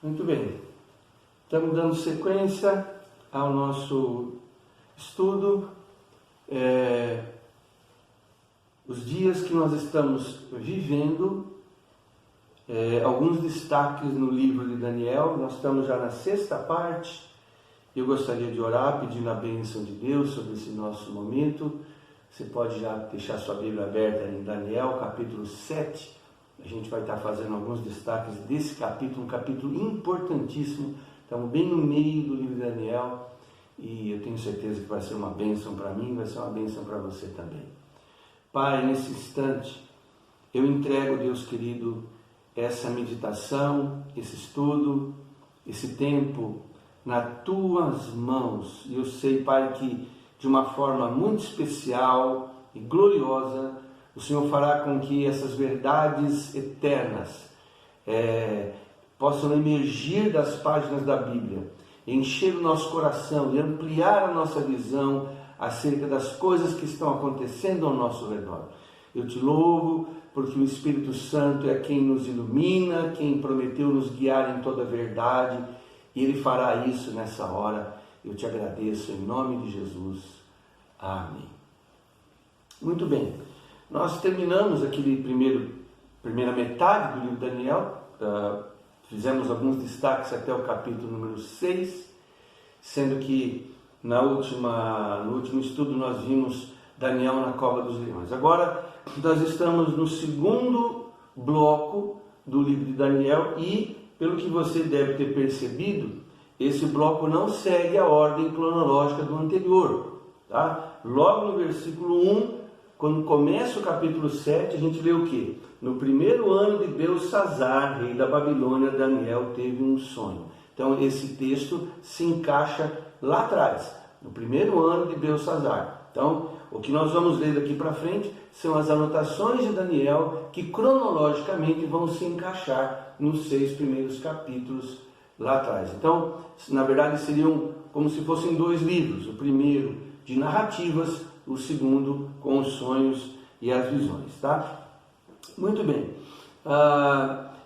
Muito bem, estamos dando sequência ao nosso estudo. Os dias que nós estamos vivendo, alguns destaques no livro de Daniel. Nós estamos já na 6ª parte. Eu gostaria de orar pedindo a bênção de Deus sobre esse nosso momento. Você pode já deixar sua Bíblia aberta em Daniel, capítulo 7. A gente vai estar fazendo alguns destaques desse capítulo, um capítulo importantíssimo. Estamos bem no meio do livro de Daniel e eu tenho certeza que vai ser uma bênção para mim, vai ser uma bênção para você também. Pai, nesse instante, eu entrego, Deus querido, essa meditação, esse estudo, esse tempo nas tuas mãos. E eu sei, Pai, que de uma forma muito especial e gloriosa, o Senhor fará com que essas verdades eternas possam emergir das páginas da Bíblia, encher o nosso coração e ampliar a nossa visão acerca das coisas que estão acontecendo ao nosso redor. Eu te louvo porque o Espírito Santo é quem nos ilumina, quem prometeu nos guiar em toda a verdade, e Ele fará isso nessa hora. Eu te agradeço em nome de Jesus. Amém. Muito bem. Nós terminamos aquele primeira metade do livro de Daniel, fizemos alguns destaques até o capítulo número 6, sendo que no último estudo nós vimos Daniel na cova dos leões. Agora nós estamos no segundo bloco do livro de Daniel e, pelo que você deve ter percebido, esse bloco não segue a ordem cronológica do anterior. Tá? Logo no versículo 1, quando começa o capítulo 7, a gente vê o quê? No primeiro ano de Belsazzar, rei da Babilônia, Daniel teve um sonho. Então esse texto se encaixa lá atrás, no primeiro ano de Belsazzar. Então o que nós vamos ler daqui para frente são as anotações de Daniel que cronologicamente vão se encaixar nos 6 primeiros capítulos lá atrás. Então, na verdade, seriam como se fossem 2 livros. O primeiro de narrativas, o segundo com os sonhos e as visões, tá? Muito bem.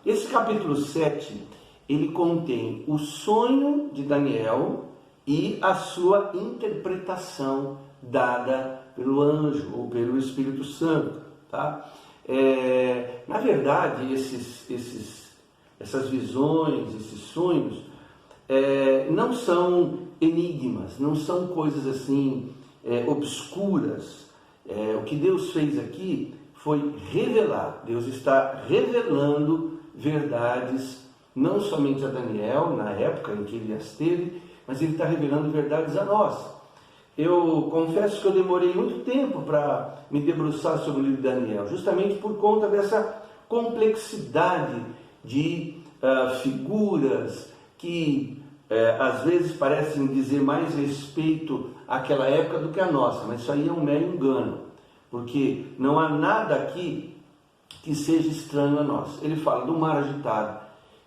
Esse capítulo 7, ele contém o sonho de Daniel e a sua interpretação dada pelo anjo ou pelo Espírito Santo, tá? Na verdade, essas visões, esses sonhos, não são enigmas, não são coisas assim obscuras. O que Deus fez aqui foi revelar. Deus está revelando verdades, não somente a Daniel, na época em que ele as teve, mas ele está revelando verdades a nós. Eu confesso que eu demorei muito tempo para me debruçar sobre o livro de Daniel, justamente por conta dessa complexidade de figuras que às vezes parecem dizer mais respeito àquela época do que a nossa, mas isso aí é um mero engano, porque não há nada aqui que seja estranho a nós. Ele fala do mar agitado,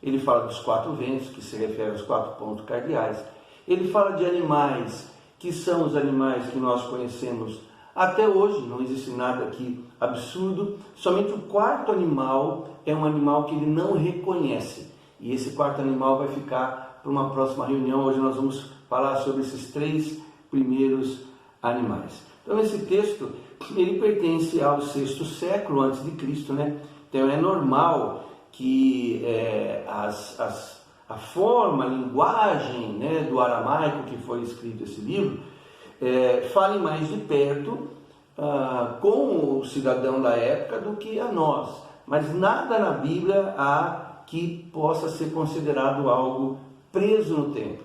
ele fala dos 4 ventos, que se refere aos 4 pontos cardeais, ele fala de animais, que são os animais que nós conhecemos até hoje. Não existe nada aqui absurdo, somente o 4º animal é um animal que ele não reconhece, e esse 4º animal vai ficar para uma próxima reunião. Hoje nós vamos falar sobre esses 3 primeiros animais. Então esse texto, ele pertence ao 6º século antes de Cristo, né? Então é normal que a forma, a linguagem, né, do aramaico que foi escrito esse livro, fale mais de perto com o cidadão da época do que a nós. Mas nada na Bíblia há que possa ser considerado algo preso no tempo.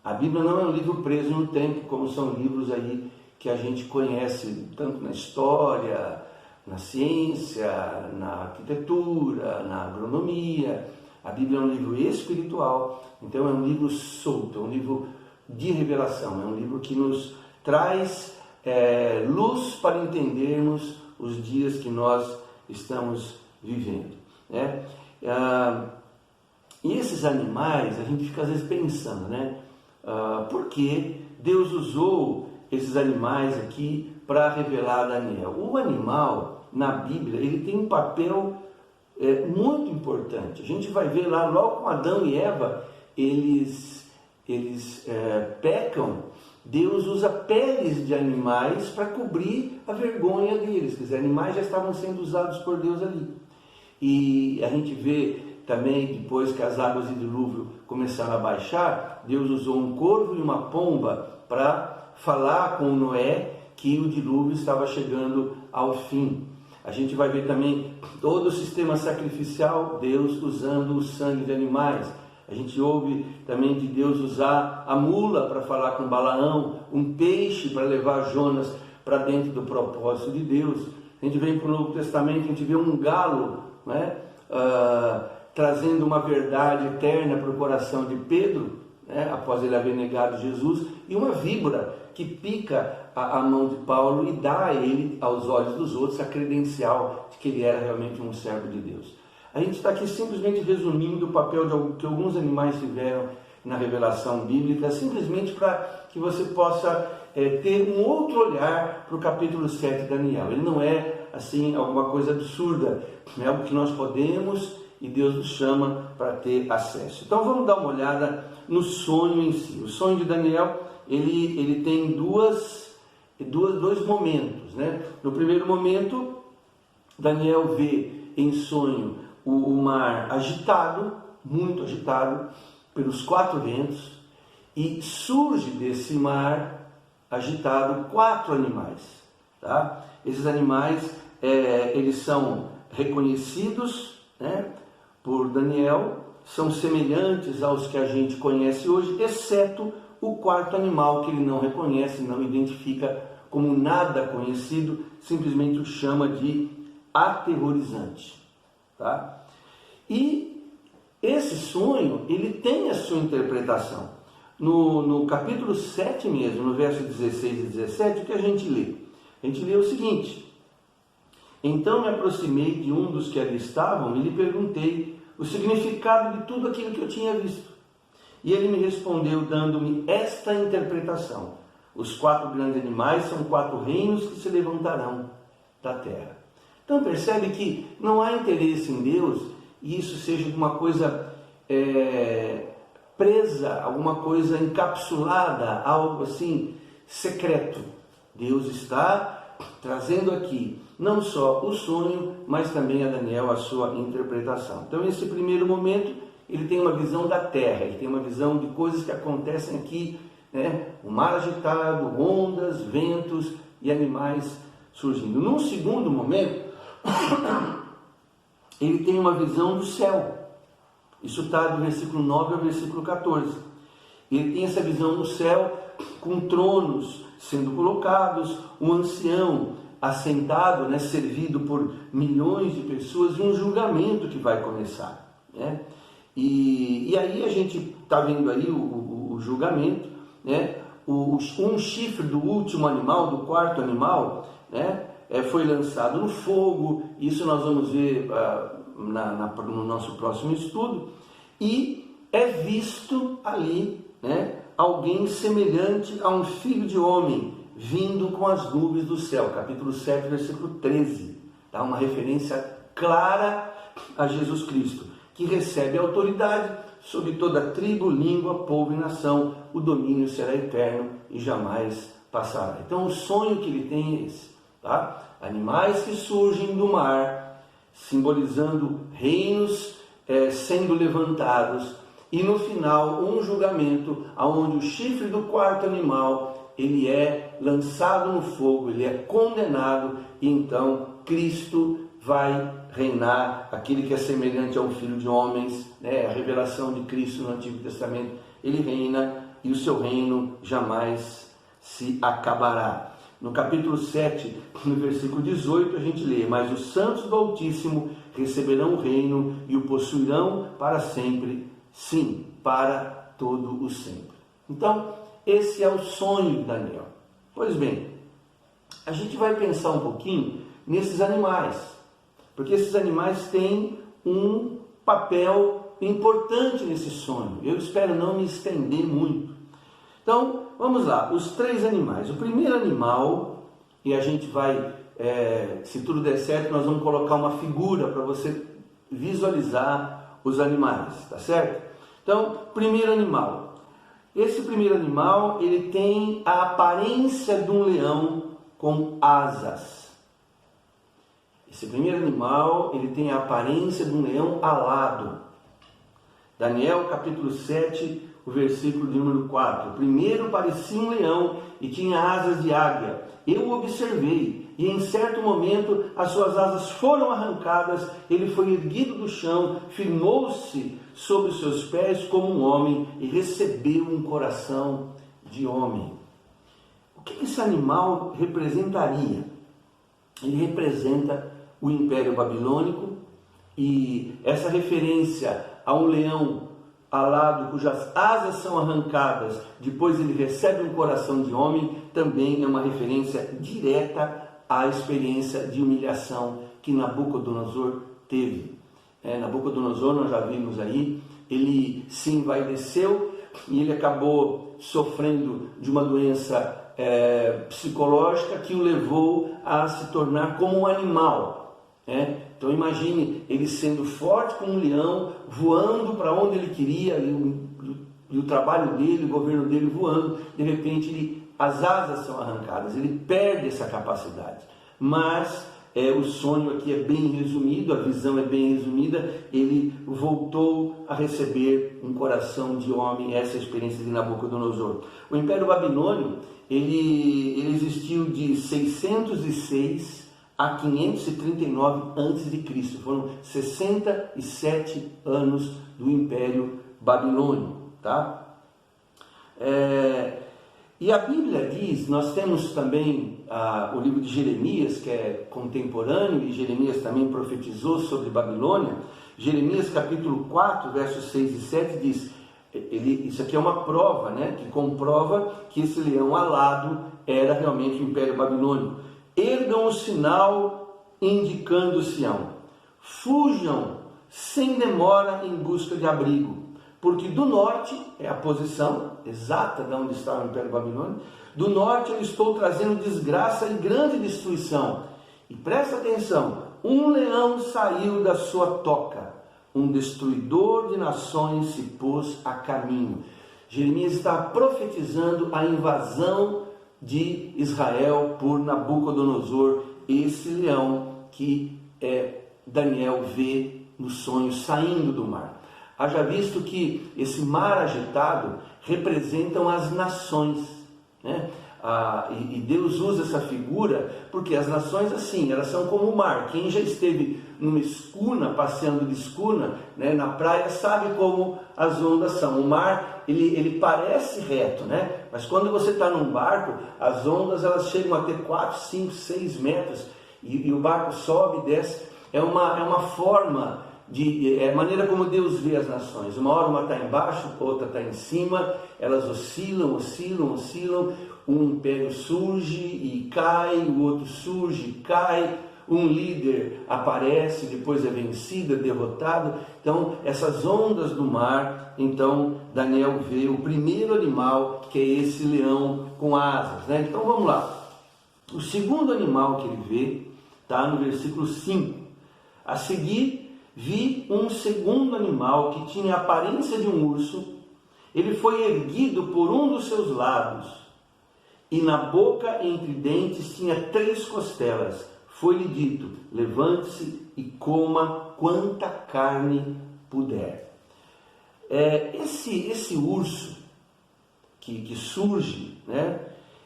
A Bíblia não é um livro preso no tempo, como são livros aí que a gente conhece tanto na história, na ciência, na arquitetura, na agronomia. A Bíblia é um livro espiritual, então é um livro solto, é um livro de revelação, é um livro que nos traz luz para entendermos os dias que nós estamos vivendo, né? E esses animais, a gente fica às vezes pensando, né? Por que Deus usou esses animais aqui para revelar a Daniel? O animal, na Bíblia, ele tem um papel muito importante. A gente vai ver lá, logo com Adão e Eva, eles pecam. Deus usa peles de animais para cobrir a vergonha deles. Quer dizer, animais já estavam sendo usados por Deus ali. E a gente vê também, depois que as águas de dilúvio começaram a baixar, Deus usou um corvo e uma pomba para falar com Noé que o dilúvio estava chegando ao fim. A gente vai ver também todo o sistema sacrificial, Deus usando o sangue de animais. A gente ouve também de Deus usar a mula para falar com Balaão, um peixe para levar Jonas para dentro do propósito de Deus. A gente vem para o Novo Testamento, a gente vê um galo, né, trazendo uma verdade eterna para o coração de Pedro, né, após ele haver negado Jesus, e uma víbora que pica a mão de Paulo e dá a ele, aos olhos dos outros, a credencial de que ele era realmente um servo de Deus. A gente está aqui simplesmente resumindo o papel que alguns animais tiveram na revelação bíblica, simplesmente para que você possa ter um outro olhar para o capítulo 7 de Daniel. Ele não é assim alguma coisa absurda, é algo que nós podemos e Deus nos chama para ter acesso. Então vamos dar uma olhada no sonho em si. O sonho de Daniel, ele tem dois momentos, né? No primeiro momento, Daniel vê em sonho o mar agitado, muito agitado, pelos 4 ventos, e surge desse mar agitado 4 animais. Tá? Esses animais, eles são reconhecidos, né, por Daniel, são semelhantes aos que a gente conhece hoje, exceto o 4º animal que ele não reconhece, não identifica como nada conhecido, simplesmente o chama de aterrorizante. Tá? E esse sonho, ele tem a sua interpretação. No capítulo 7 mesmo, no verso 16 e 17, o que a gente lê? A gente lê o seguinte: então me aproximei de um dos que ali estavam e lhe perguntei o significado de tudo aquilo que eu tinha visto. E ele me respondeu dando-me esta interpretação: os 4 grandes animais são 4 reinos que se levantarão da terra. Então percebe que não há interesse em Deus e isso seja uma coisa presa, alguma coisa encapsulada, algo assim secreto. Deus está trazendo aqui não só o sonho, mas também a Daniel a sua interpretação. Então nesse primeiro momento ele tem uma visão da terra, ele tem uma visão de coisas que acontecem aqui, né? O mar agitado, ondas, ventos e animais surgindo. Num segundo momento, ele tem uma visão do céu. Isso está do versículo 9 ao versículo 14. Ele tem essa visão do céu com tronos sendo colocados, um ancião assentado, né, servido por milhões de pessoas, e um julgamento que vai começar, né? E aí a gente está vendo aí o julgamento, né? Um chifre do último animal, do 4º animal, né, foi lançado no fogo. Isso nós vamos ver no nosso próximo estudo. E é visto ali, né, alguém semelhante a um filho de homem vindo com as nuvens do céu. Capítulo 7, versículo 13. Dá uma referência clara a Jesus Cristo, que recebe autoridade sobre toda tribo, língua, povo e nação. O domínio será eterno e jamais passará. Então o sonho que ele tem é esse, tá? Animais que surgem do mar, simbolizando reinos sendo levantados, e no final um julgamento onde o chifre do 4º animal ele é lançado no fogo, ele é condenado, e então Cristo vai reinar, aquele que é semelhante a um filho de homens, né? A revelação de Cristo no Antigo Testamento, ele reina e o seu reino jamais se acabará. No capítulo 7, no versículo 18, a gente lê: mas os santos do Altíssimo receberão o reino e o possuirão para sempre, sim, para todo o sempre. Então, esse é o sonho de Daniel. Pois bem, a gente vai pensar um pouquinho nesses animais, porque esses animais têm um papel importante nesse sonho. Eu espero não me estender muito. Então, vamos lá, os 3 animais. O primeiro animal, e a gente vai, se tudo der certo, nós vamos colocar uma figura para você visualizar os animais, tá certo? Então, primeiro animal. Esse primeiro animal, ele tem a aparência de um leão com asas. Esse primeiro animal, ele tem a aparência de um leão alado. Daniel, capítulo 7, o versículo de número 4. O primeiro parecia um leão e tinha asas de águia. Eu o observei, e em certo momento as suas asas foram arrancadas, ele foi erguido do chão, firmou-se sobre os seus pés como um homem e recebeu um coração de homem. O que esse animal representaria? Ele representa o Império Babilônico, e essa referência a um leão alado cujas asas são arrancadas, depois ele recebe um coração de homem, também é uma referência direta à experiência de humilhação que Nabucodonosor teve. Nabucodonosor, nós já vimos aí, ele se envaideceu e ele acabou sofrendo de uma doença psicológica que o levou a se tornar como um animal. Então imagine ele sendo forte como um leão, voando para onde ele queria, e o trabalho dele, o governo dele voando, de repente as asas são arrancadas, ele perde essa capacidade. Mas o sonho aqui é bem resumido, a visão é bem resumida, ele voltou a receber um coração de homem, essa é a experiência de Nabucodonosor. O Império Babilônio, ele existiu de 606 a 539 a.C., foram 67 anos do Império Babilônio, tá? E a Bíblia diz, nós temos também o livro de Jeremias, que é contemporâneo, e Jeremias também profetizou sobre Babilônia. Jeremias capítulo 4, versos 6 e 7 diz, isso aqui é uma prova, que comprova que esse leão alado era realmente o Império Babilônico. Ergam o sinal indicando Sião, fujam sem demora em busca de abrigo, porque do norte, é a posição exata de onde está o Império Babilônico, do norte eu estou trazendo desgraça e grande destruição. E presta atenção, um leão saiu da sua toca, um destruidor de nações se pôs a caminho. Jeremias está profetizando a invasão de Israel por Nabucodonosor, esse leão que Daniel vê no sonho saindo do mar. Haja visto que esse mar agitado representam as nações, e Deus usa essa figura porque as nações, assim, elas são como o mar. Quem já esteve numa escuna, passeando de escuna, na praia, sabe como as ondas são. O mar, ele parece reto, mas quando você está num barco, as ondas elas chegam a ter 4, 5, 6 metros, e o barco sobe e desce. É uma forma a maneira como Deus vê as nações. Uma hora uma está embaixo, outra está em cima, elas oscilam, um império surge e cai, o outro surge e cai, um líder aparece, depois é vencido, é derrotado. Então, essas ondas do mar, então Daniel vê o primeiro animal, que é esse leão com asas. Então vamos lá. O segundo animal que ele vê está no versículo 5. A seguir, vi um segundo animal que tinha a aparência de um urso. Ele foi erguido por um dos seus lados, e na boca entre dentes tinha 3 costelas. Foi-lhe dito, levante-se e coma quanta carne puder. Esse urso que surge,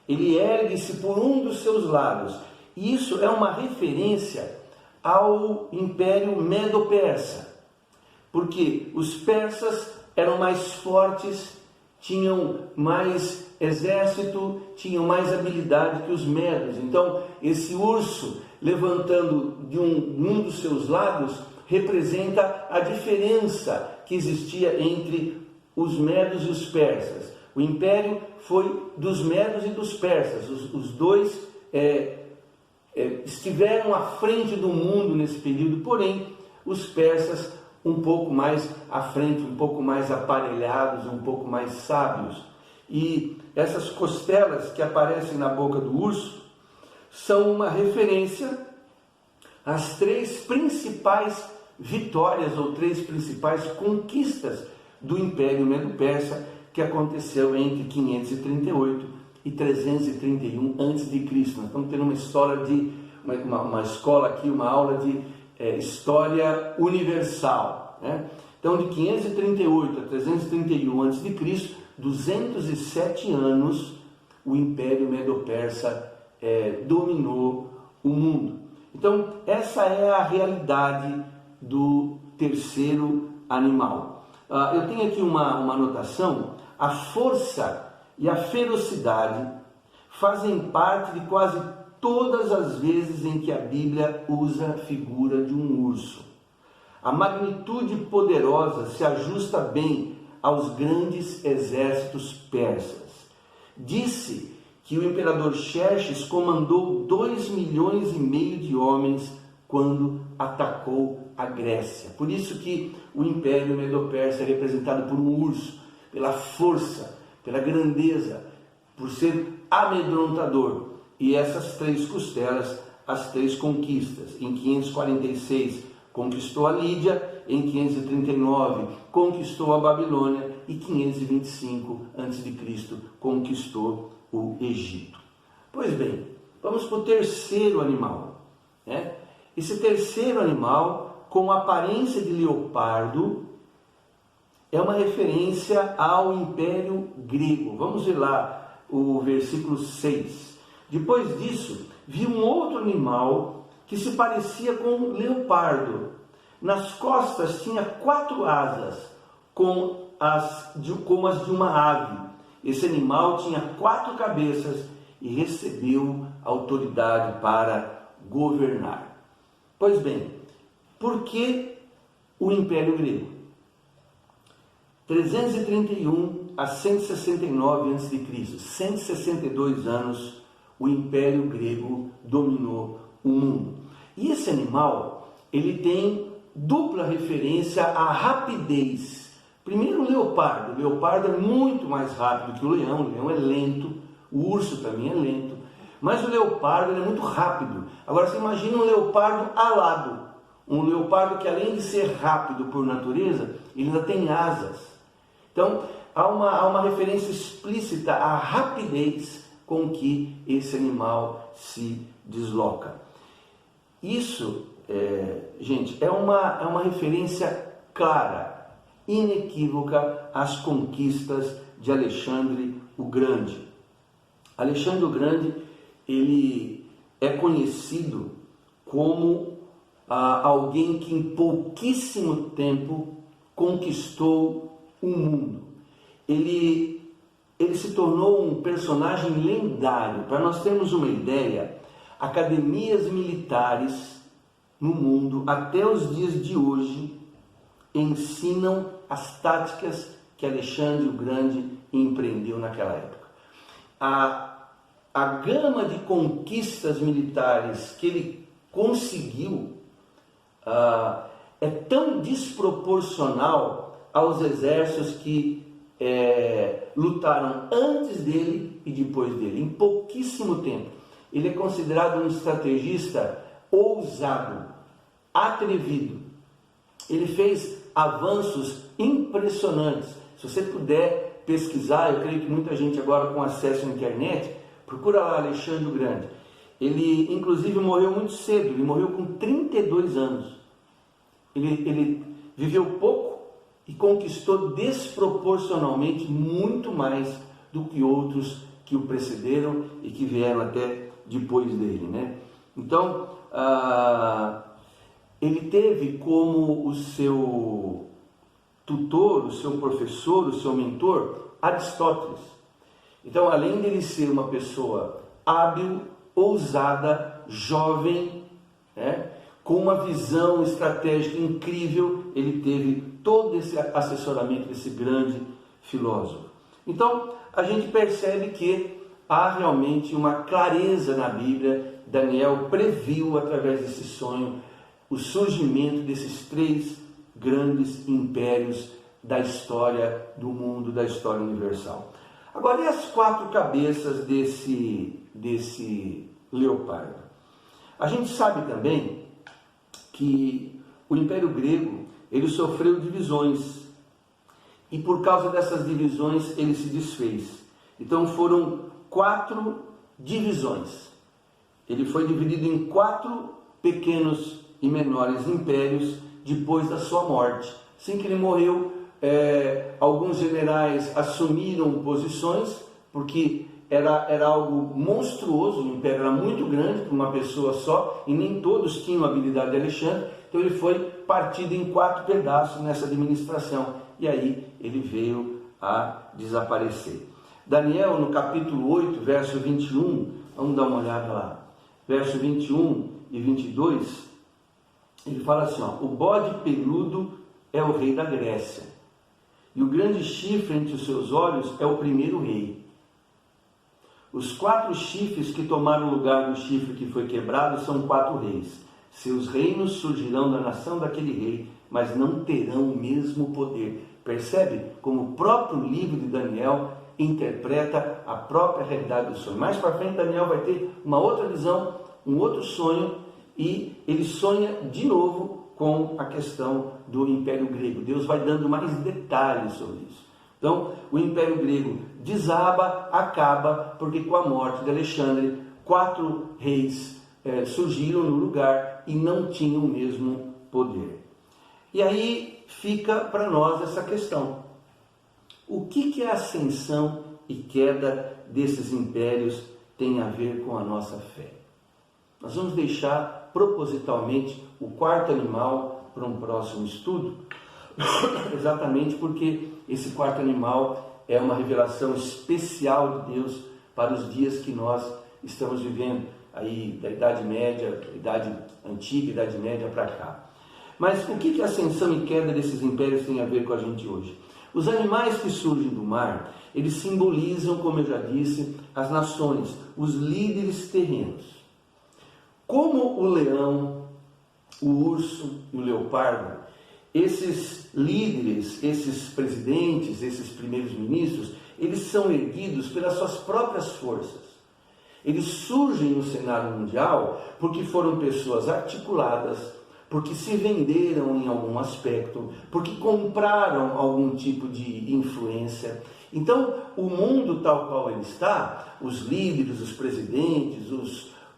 ele ergue-se por um dos seus lados. E isso é uma referência ao Império Medo-Persa, porque os persas eram mais fortes, tinham mais exército, tinham mais habilidade que os medos. Então, esse urso levantando de um dos seus lados representa a diferença que existia entre os medos e os persas. O império foi dos medos e dos persas. Os dois estiveram à frente do mundo nesse período, porém os persas um pouco mais à frente, um pouco mais aparelhados, um pouco mais sábios. E essas costelas que aparecem na boca do urso são uma referência às 3 principais vitórias ou 3 principais conquistas do Império Medo-Persa que aconteceu entre 538 e 331 a.C. Nós estamos tendo uma história de uma escola aqui, uma aula de história universal, né? Então, de 538 a 331 a.C., 207 anos, o Império Medo-Persa dominou o mundo. Então, essa é a realidade do terceiro animal. Eu tenho aqui uma anotação: a força e a ferocidade fazem parte de quase todas as vezes em que a Bíblia usa a figura de um urso. A magnitude poderosa se ajusta bem aos grandes exércitos persas. Disse que o imperador Xerxes comandou 2,5 milhões de homens quando atacou a Grécia. Por isso que o Império Medo-Persa é representado por um urso, pela força, pela grandeza, por ser amedrontador. E essas 3 costelas, as 3 conquistas. Em 546 conquistou a Lídia, em 539 conquistou a Babilônia e 525 a.C. conquistou o Egito. Pois bem, vamos para o terceiro animal, né? Esse terceiro animal, com aparência de leopardo, é uma referência ao Império Grego. Vamos ver lá o versículo 6. Depois disso, vi um outro animal que se parecia com um leopardo. Nas costas tinha 4 asas, como as de uma ave. Esse animal tinha 4 cabeças e recebeu autoridade para governar. Pois bem, por que o Império Grego? 331 a 169 a.C., 162 anos, o Império Grego dominou o mundo. E esse animal, ele tem dupla referência à rapidez. Primeiro, o leopardo. O leopardo é muito mais rápido que o leão é lento, o urso também é lento, mas o leopardo é muito rápido. Agora, você imagina um leopardo alado, um leopardo que, além de ser rápido por natureza, ele ainda tem asas. Então, há uma referência explícita à rapidez com que esse animal se desloca. Isso, gente, é uma referência clara, inequívoca às conquistas de Alexandre o Grande. Alexandre o Grande, ele é conhecido como alguém que em pouquíssimo tempo conquistou o mundo. Ele se tornou um personagem lendário. Para nós termos uma ideia, academias militares no mundo, até os dias de hoje, ensinam as táticas que Alexandre o Grande empreendeu naquela época. A gama de conquistas militares que ele conseguiu é tão desproporcional aos exércitos que lutaram antes dele e depois dele, em pouquíssimo tempo. Ele é considerado um estrategista ousado, atrevido. Ele fez avanços impressionantes. Se você puder pesquisar, eu creio que muita gente agora com acesso à internet, procura lá Alexandre o Grande. Ele inclusive morreu muito cedo, ele morreu com 32 anos. Ele viveu pouco e conquistou desproporcionalmente muito mais do que outros que o precederam e que vieram até depois dele, né? Então, ele teve como o seu tutor, o seu professor, o seu mentor, Aristóteles. Então, além de ele ser uma pessoa hábil, ousada, jovem, né, com uma visão estratégica incrível, ele teve todo esse assessoramento desse grande filósofo. Então, a gente percebe que há realmente uma clareza na Bíblia. Daniel previu, através desse sonho, o surgimento desses 3 grandes impérios da história do mundo, da história universal. Agora, e as 4 cabeças desse leopardo? A gente sabe também que o Império Grego, ele sofreu divisões, e por causa dessas divisões ele se desfez. Então foram 4 divisões. Ele foi dividido em 4 pequenos e menores impérios depois da sua morte. Assim que ele morreu, alguns generais assumiram posições, porque era algo monstruoso, o império era muito grande para uma pessoa só, e nem todos tinham a habilidade de Alexandre, então ele foi partido em 4 pedaços nessa administração, e aí ele veio a desaparecer. Daniel, no capítulo 8, verso 21, vamos dar uma olhada lá, verso 21 e 22, ele fala assim, o bode peludo é o rei da Grécia, e o grande chifre entre os seus olhos é o primeiro rei. Os 4 chifres que tomaram lugar do chifre que foi quebrado são 4 reis. Seus reinos surgirão da nação daquele rei, mas não terão o mesmo poder. Percebe como o próprio livro de Daniel interpreta a própria realidade do sonho. Mais para frente, Daniel vai ter uma outra visão, um outro sonho, e ele sonha de novo com a questão do Império Grego. Deus vai dando mais detalhes sobre isso. Então, o Império Grego desaba, acaba, porque com a morte de Alexandre, 4 reis surgiram no lugar e não tinham o mesmo poder. E aí fica para nós essa questão. O que a ascensão e queda desses impérios tem a ver com a nossa fé? Nós vamos deixar propositalmente o 4º animal para um próximo estudo, exatamente porque esse 4º animal é uma revelação especial de Deus para os dias que nós estamos vivendo, aí da Idade Média, Idade Antiga, Idade Média para cá. Mas o que a ascensão e queda desses impérios tem a ver com a gente hoje? Os animais que surgem do mar, eles simbolizam, como eu já disse, as nações, os líderes terrenos. Como o leão, o urso e o leopardo, esses líderes, esses presidentes, esses primeiros ministros, eles são erguidos pelas suas próprias forças. Eles surgem no cenário mundial porque foram pessoas articuladas, porque se venderam em algum aspecto, porque compraram algum tipo de influência. Então, o mundo tal qual ele está, os líderes, os presidentes,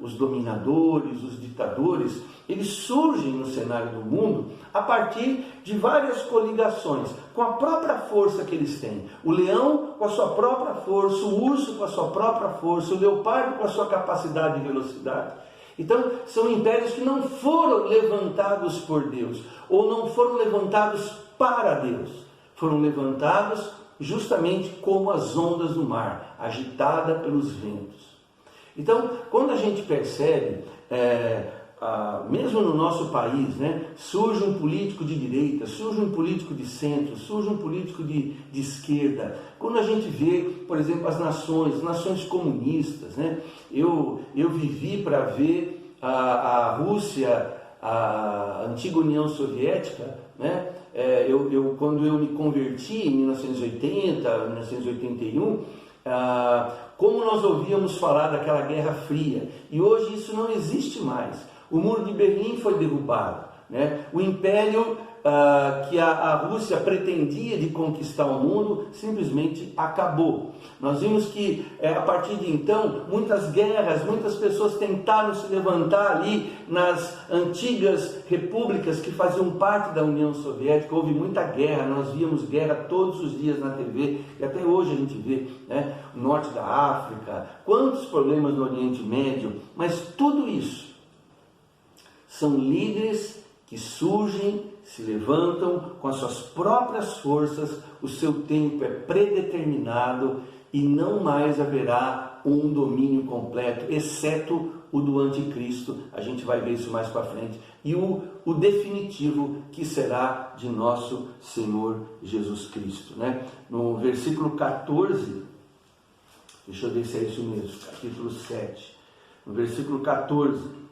os dominadores, os ditadores, eles surgem no cenário do mundo a partir de várias coligações, com a própria força que eles têm. O leão com a sua própria força, o urso com a sua própria força, o leopardo com a sua capacidade de velocidade. Então, são impérios que não foram levantados por Deus, ou não foram levantados para Deus. Foram levantados justamente como as ondas do mar, agitada pelos ventos. Então, quando a gente percebe, mesmo no nosso país, surge um político de direita, surge um político de centro, surge um político de esquerda. Quando a gente vê, por exemplo, as nações comunistas, eu vivi para ver a Rússia, a antiga União Soviética, quando eu me converti em 1980, 1981, como nós ouvíamos falar daquela Guerra Fria, e hoje isso não existe mais. O Muro de Berlim foi derrubado, o império que a Rússia pretendia de conquistar o mundo simplesmente acabou. Nós vimos que a partir de então muitas guerras, muitas pessoas tentaram se levantar ali nas antigas repúblicas que faziam parte da União Soviética. Houve muita guerra, nós víamos guerra todos os dias na TV, e até hoje a gente vê, o norte da África, quantos problemas no Oriente Médio, mas tudo isso são líderes que surgem, se levantam com as suas próprias forças, o seu tempo é predeterminado e não mais haverá um domínio completo, exceto o do anticristo. A gente vai ver isso mais para frente. E o definitivo, que será de nosso Senhor Jesus Cristo. No versículo 14, deixa eu ver se é isso mesmo, capítulo 7, no versículo 14,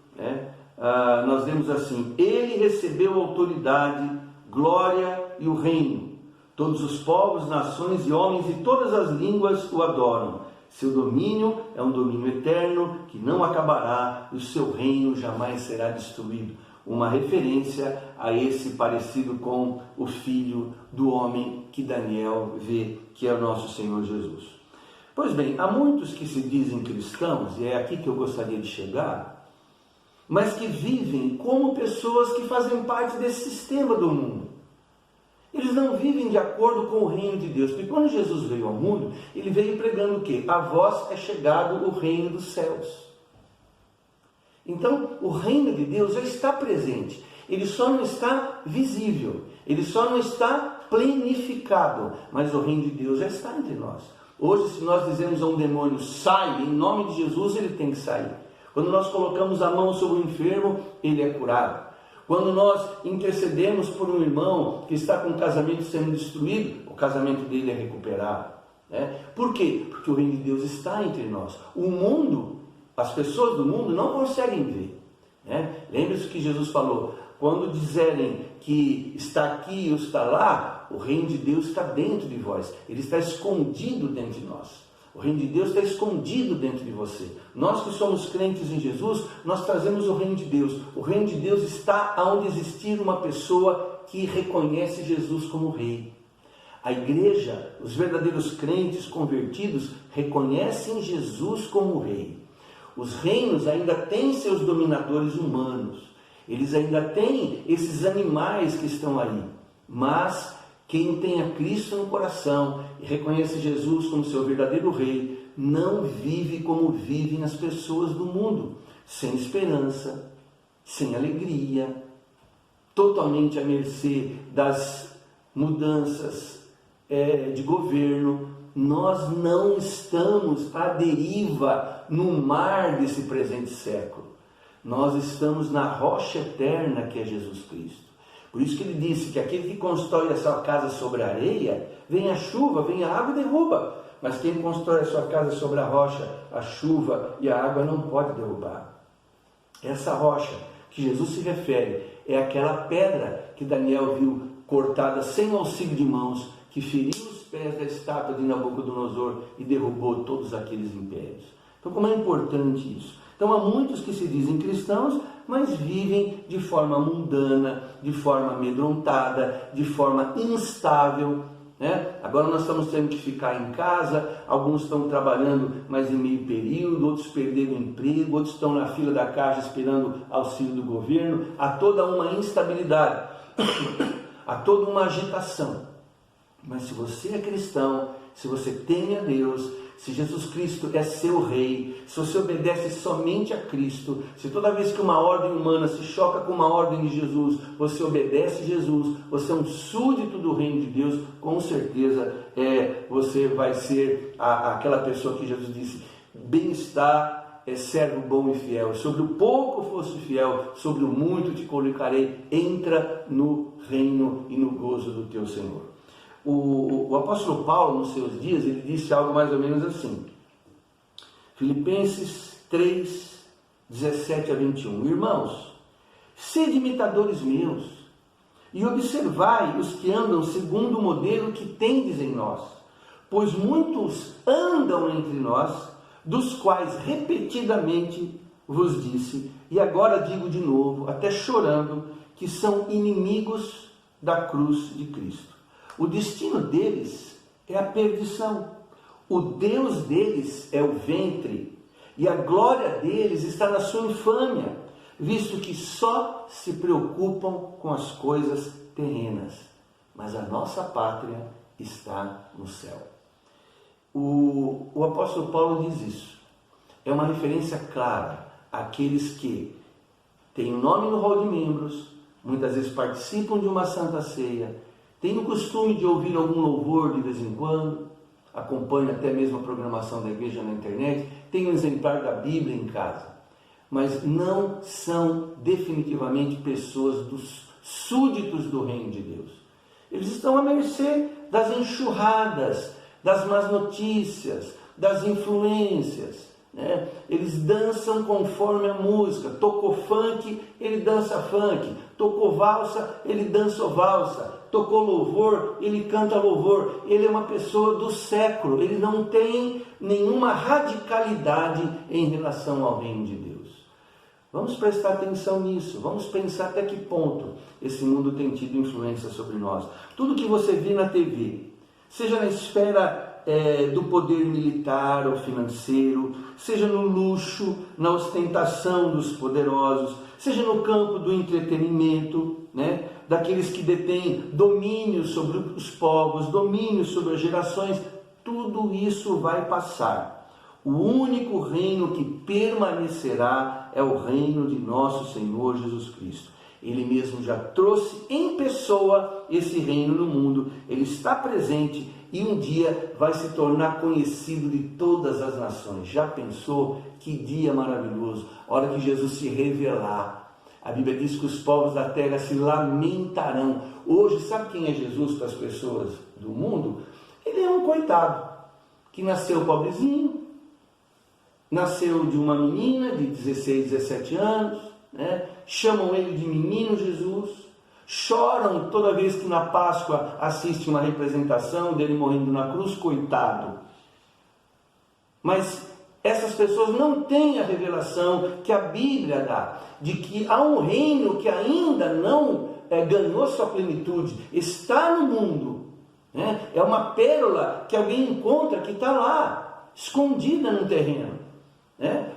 nós vemos assim: ele recebeu autoridade, glória e o reino. Todos os povos, nações e homens e todas as línguas o adoram. Seu domínio é um domínio eterno que não acabará, e o seu reino jamais será destruído. uma referência a esse parecido com o Filho do Homem que Daniel vê, que é o nosso Senhor Jesus. Pois bem, há muitos que se dizem cristãos, e é aqui que eu gostaria de chegar, mas que vivem como pessoas que fazem parte desse sistema do mundo. Eles não vivem de acordo com o reino de Deus, porque quando Jesus veio ao mundo, ele veio pregando o quê? A vós é chegado o reino dos céus. Então, o reino de Deus já está presente, ele só não está visível, ele só não está plenificado, mas o reino de Deus já está entre nós. Hoje, se nós dizemos a um demônio, sai, em nome de Jesus, ele tem que sair. Quando nós colocamos a mão sobre o enfermo, ele é curado. Quando nós intercedemos por um irmão que está com o casamento sendo destruído, o casamento dele é recuperado. Por quê? Porque o reino de Deus está entre nós. O mundo, as pessoas do mundo não conseguem ver. Lembre-se que Jesus falou, quando dizerem que está aqui ou está lá, o reino de Deus está dentro de vós. Ele está escondido dentro de nós. O reino de Deus está escondido dentro de você. Nós que somos crentes em Jesus, nós trazemos o reino de Deus. O reino de Deus está onde existir uma pessoa que reconhece Jesus como rei. A igreja, os verdadeiros crentes convertidos, reconhecem Jesus como rei. Os reinos ainda têm seus dominadores humanos. Eles ainda têm esses animais que estão aí. Mas quem tem a Cristo no coração e reconhece Jesus como seu verdadeiro rei, não vive como vivem as pessoas do mundo, sem esperança, sem alegria, totalmente à mercê das mudanças de governo. Nós não estamos à deriva no mar desse presente século. Nós estamos na rocha eterna que é Jesus Cristo. Por isso que ele disse que aquele que constrói a sua casa sobre a areia, vem a chuva, vem a água e derruba. Mas quem constrói a sua casa sobre a rocha, a chuva e a água não pode derrubar. Essa rocha que Jesus se refere é aquela pedra que Daniel viu cortada sem auxílio de mãos, que feriu os pés da estátua de Nabucodonosor e derrubou todos aqueles impérios. Então, como é importante isso? Então, há muitos que se dizem cristãos, mas vivem de forma mundana, de forma amedrontada, de forma instável. Agora nós estamos tendo que ficar em casa, alguns estão trabalhando mais em meio período, outros perderam o emprego, outros estão na fila da caixa esperando auxílio do governo. Há toda uma instabilidade, há toda uma agitação. Mas se você é cristão, se você teme a Deus, se Jesus Cristo é seu rei, se você obedece somente a Cristo, se toda vez que uma ordem humana se choca com uma ordem de Jesus, você obedece Jesus, você é um súdito do reino de Deus, com certeza você vai ser aquela pessoa que Jesus disse, bem-estar, servo bom e fiel, sobre o pouco fosse fiel, sobre o muito te colocarei, entra no reino e no gozo do teu Senhor. O apóstolo Paulo, nos seus dias, ele disse algo mais ou menos assim, Filipenses 3, 17 a 21, irmãos, sede imitadores meus, e observai os que andam segundo o modelo que tendes em nós, pois muitos andam entre nós, dos quais repetidamente vos disse, e agora digo de novo, até chorando, que são inimigos da cruz de Cristo. O destino deles é a perdição. O Deus deles é o ventre. E a glória deles está na sua infâmia, visto que só se preocupam com as coisas terrenas. Mas a nossa pátria está no céu. O apóstolo Paulo diz isso. É uma referência clara àqueles que têm o nome no rol de membros, muitas vezes participam de uma santa ceia, tem o costume de ouvir algum louvor de vez em quando, acompanha até mesmo a programação da igreja na internet, tem um exemplar da Bíblia em casa, mas não são definitivamente pessoas dos súditos do reino de Deus. Eles estão à mercê das enxurradas, das más notícias, das influências. Eles dançam conforme a música. Tocou funk, ele dança funk. Tocou valsa, ele dança valsa. Tocou louvor, ele canta louvor. Ele é uma pessoa do século. Ele não tem nenhuma radicalidade em relação ao reino de Deus. Vamos prestar atenção nisso, vamos pensar até que ponto esse mundo tem tido influência sobre nós. Tudo que você vê na TV, seja na esfera do poder militar ou financeiro, seja no luxo, na ostentação dos poderosos, seja no campo do entretenimento, né? Daqueles que detêm domínio sobre os povos, domínio sobre as gerações, tudo isso vai passar. O único reino que permanecerá é o reino de nosso Senhor Jesus Cristo. Ele mesmo já trouxe em pessoa esse reino no mundo, ele está presente e um dia vai se tornar conhecido de todas as nações. Já pensou? Que dia maravilhoso, a hora que Jesus se revelar. A Bíblia diz que os povos da terra se lamentarão. Hoje, sabe quem é Jesus para as pessoas do mundo? Ele é um coitado, que nasceu pobrezinho, nasceu de uma menina de 16, 17 anos, né? Chamam ele de menino Jesus, choram toda vez que na Páscoa assiste uma representação dele morrendo na cruz, coitado. Mas essas pessoas não têm a revelação que a Bíblia dá, de que há um reino que ainda não ganhou sua plenitude, está no mundo, né? É uma pérola que alguém encontra que está lá, escondida no terreno.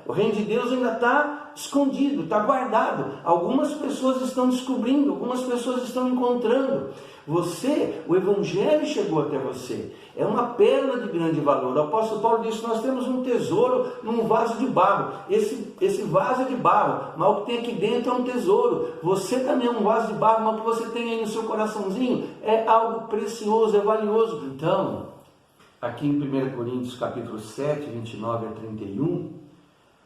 O reino de Deus ainda está escondido, está guardado. Algumas pessoas estão descobrindo, algumas pessoas estão encontrando. O Evangelho chegou até você. É uma pérola de grande valor. O apóstolo Paulo disse: nós temos um tesouro num vaso de barro. Esse vaso é de barro, mas o que tem aqui dentro é um tesouro. Você também é um vaso de barro, mas o que você tem aí no seu coraçãozinho é algo precioso, é valioso. Então, aqui em 1 Coríntios capítulo 7, 29 a 31,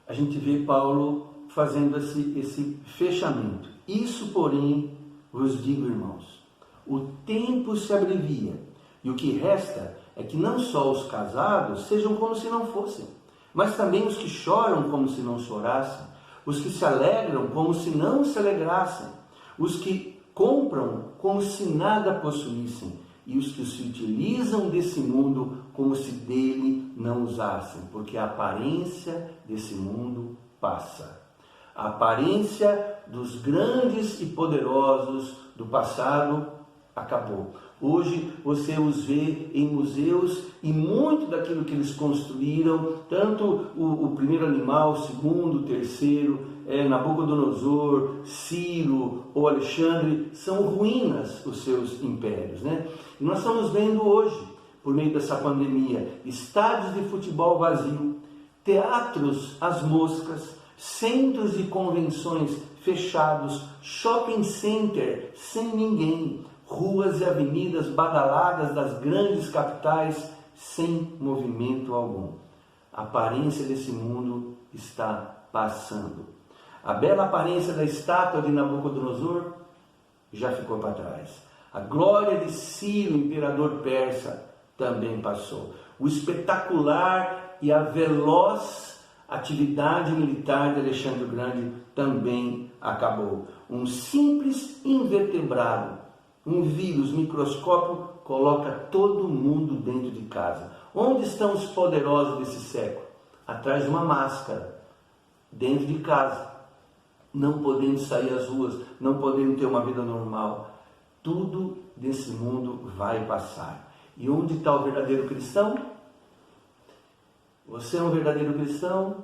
a gente vê Paulo fazendo esse fechamento. Isso, porém, vos digo, irmãos, o tempo se abrevia, e o que resta é que não só os casados sejam como se não fossem, mas também os que choram como se não chorassem, os que se alegram como se não se alegrassem, os que compram como se nada possuíssem, e os que se utilizam desse mundo como se dele não usassem, porque a aparência desse mundo passa. A aparência dos grandes e poderosos do passado acabou. Hoje você os vê em museus e muito daquilo que eles construíram, tanto o primeiro animal, o segundo, o terceiro, Nabucodonosor, Ciro ou Alexandre, são ruínas os seus impérios, né? E nós estamos vendo hoje, por meio dessa pandemia, estádios de futebol vazio, teatros às moscas, centros de convenções fechados, shopping center sem ninguém, ruas e avenidas badaladas das grandes capitais sem movimento algum. A aparência desse mundo está passando. A bela aparência da estátua de Nabucodonosor já ficou para trás. A glória de Ciro, imperador persa, também passou. O espetacular e a veloz atividade militar de Alexandre o Grande também acabou. Um simples invertebrado, um vírus microscópio, coloca todo mundo dentro de casa. Onde estão os poderosos desse século? Atrás de uma máscara, dentro de casa, não podendo sair às ruas, não podendo ter uma vida normal. Tudo desse mundo vai passar. E onde está o verdadeiro cristão? Você é um verdadeiro cristão?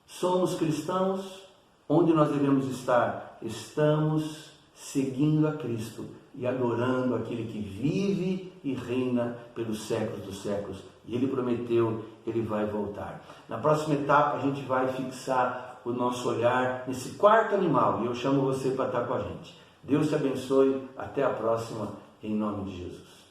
Somos cristãos? Onde nós devemos estar? Estamos seguindo a Cristo e adorando aquele que vive e reina pelos séculos dos séculos. E Ele prometeu, Ele vai voltar. Na próxima etapa a gente vai fixar o nosso olhar nesse quarto animal. E eu chamo você para estar com a gente. Deus te abençoe. Até a próxima, em nome de Jesus.